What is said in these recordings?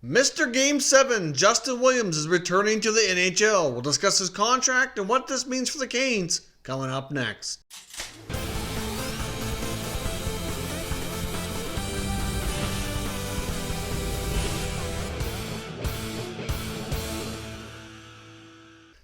Mr. Game 7, Justin Williams, is returning to the NHL. We'll discuss his contract and what this means for the Canes coming up next.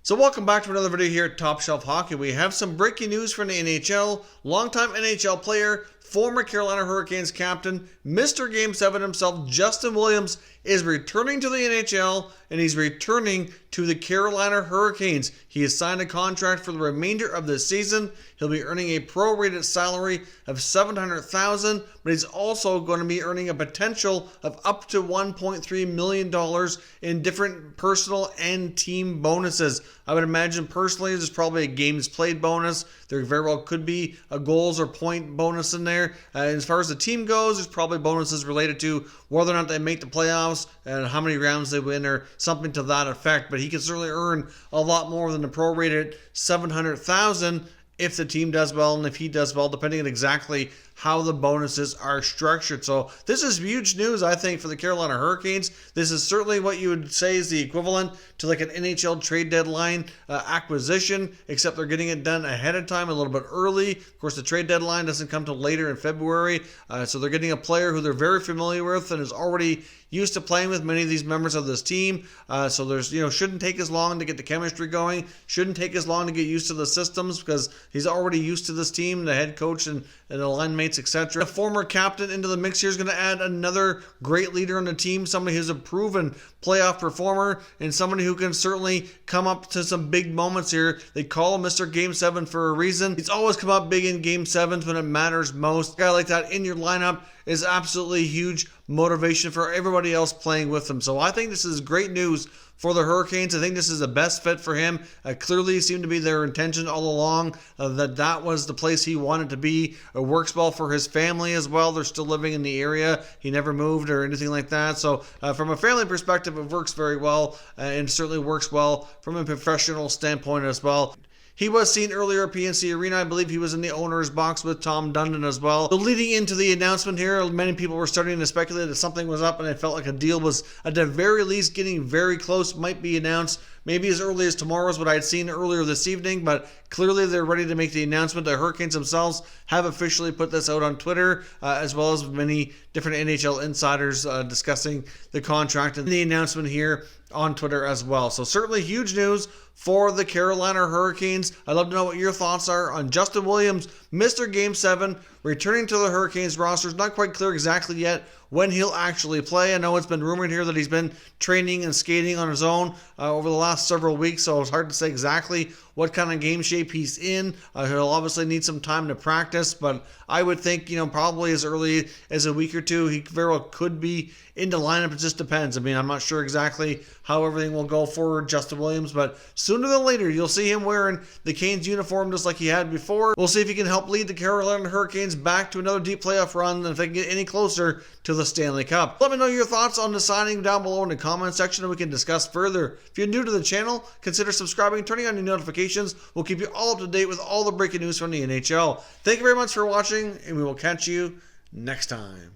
So welcome back to another video here at Top Shelf Hockey. We have some breaking news from the NHL. Longtime NHL player, former Carolina Hurricanes captain, Mr. Game 7 himself, Justin Williams, is returning to the NHL, and he's returning to the Carolina Hurricanes. He has signed a contract for the remainder of the season. He'll be earning a prorated salary of $700,000, but he's also going to be earning a potential of up to $1.3 million in different personal and team bonuses. I would imagine personally there's probably a games played bonus. There very well could be a goals or point bonus in there. As far as the team goes, there's probably bonuses related to whether or not they make the playoffs and how many rounds they win or something to that effect. But he can certainly earn a lot more than the prorated $700,000 if the team does well and if he does well, depending on exactly how the bonuses are structured. So this is huge news, I think, for the Carolina Hurricanes. This is certainly what you would say is the equivalent to like an NHL trade deadline acquisition, except they're getting it done ahead of time, a little bit early. Of course, the trade deadline doesn't come till later in February, so they're getting a player who they're very familiar with and is already used to playing with many of these members of this team. So there's, shouldn't take as long to get the chemistry going. Shouldn't take as long to get used to the systems because he's already used to this team, the head coach and the line mates, etc. The former captain into the mix here is going to add another great leader on the team, somebody who's a proven playoff performer and somebody who can certainly come up to some big moments here. They call him Mr. Game 7 for a reason. He's always come up big in Game 7s when it matters most. A guy like that in your lineup is absolutely huge motivation for everybody else playing with him. So I think this is great news for the Hurricanes. I think this is the best fit for him. Clearly seemed to be their intention all along, that was the place he wanted to be. It works well for his family as well. They're still living in the area. He never moved or anything like that. So from a family perspective, it works very well and certainly works well from a professional standpoint as well. He was seen earlier at PNC Arena. I believe he was in the owner's box with Tom Dundon as well. So leading into the announcement here, many people were starting to speculate that something was up and it felt like a deal was at the very least getting very close, might be announced. Maybe as early as tomorrow is what I had seen earlier this evening, but clearly they're ready to make the announcement. The Hurricanes themselves have officially put this out on Twitter, as well as many different NHL insiders discussing the contract and the announcement here on Twitter as well. So certainly huge news for the Carolina Hurricanes. I'd love to know what your thoughts are on Justin Williams, Mr. Game 7, returning to the Hurricanes roster. It's not quite clear exactly yet when he'll actually play. I know it's been rumored here that he's been training and skating on his own over the last several weeks, so it's hard to say exactly what kind of game shape he's in. He'll obviously need some time to practice, but I would think, probably as early as a week or two, he very well could be in the lineup. It just depends. I mean, I'm not sure exactly how everything will go for Justin Williams, but sooner than later, you'll see him wearing the Canes uniform just like he had before. We'll see if he can help lead the Carolina Hurricanes back to another deep playoff run and if they can get any closer to the Stanley Cup. Let me know your thoughts on the signing down below in the comment section and we can discuss further. If you're new to the channel, consider subscribing, turning on your notifications. We'll keep you all up to date with all the breaking news from the NHL. Thank you very much for watching, and we will catch you next time.